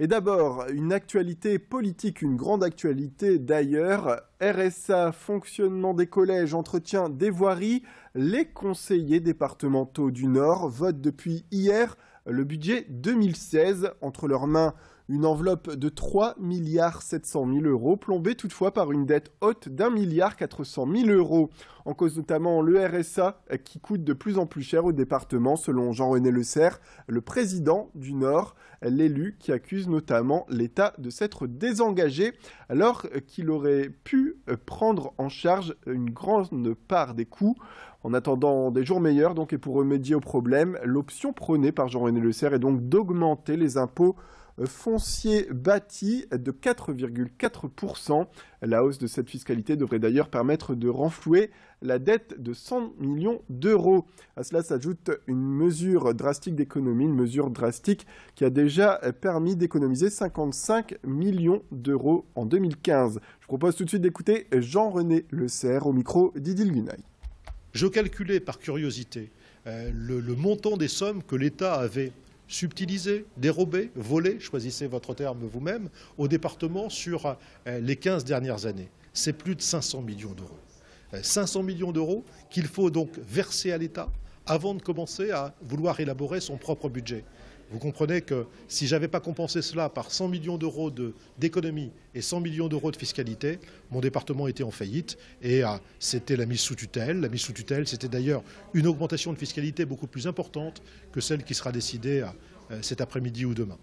Et d'abord, une actualité politique, une grande actualité d'ailleurs. RSA, fonctionnement des collèges, entretien des voiries. Les conseillers départementaux du Nord votent depuis hier le budget 2016. Entre leurs mains, une enveloppe de 3,7 milliards plombée toutefois par une dette haute d'1,4 milliard. En cause notamment le RSA qui coûte de plus en plus cher au département, selon Jean-René Lecerf, le président du Nord, l'élu qui accuse notamment l'État de s'être désengagé alors qu'il aurait pu prendre en charge une grande part des coûts. En attendant des jours meilleurs donc, et pour remédier au problème, l'option prônée par Jean-René Lecerf est donc d'augmenter les impôts foncier bâti de 4,4%. La hausse de cette fiscalité devrait d'ailleurs permettre de renflouer la dette de 100 millions d'euros. À cela s'ajoute une mesure drastique d'économie, une mesure drastique qui a déjà permis d'économiser 55 millions d'euros en 2015. Je vous propose tout de suite d'écouter Jean-René Lecerf au micro d'Idil Gunaï. Je calculais par curiosité le montant des sommes que l'État avait subtilisé, dérobé, volé, choisissez votre terme vous-même, au département sur les 15 dernières années. C'est plus de 500 millions d'euros. 500 millions d'euros qu'il faut donc verser à l'État avant de commencer à vouloir élaborer son propre budget. Vous comprenez que si je n'avais pas compensé cela par 100 millions d'euros d'économie et 100 millions d'euros de fiscalité, mon département était en faillite et c'était la mise sous tutelle. La mise sous tutelle, c'était d'ailleurs une augmentation de fiscalité beaucoup plus importante que celle qui sera décidée cet après-midi ou demain.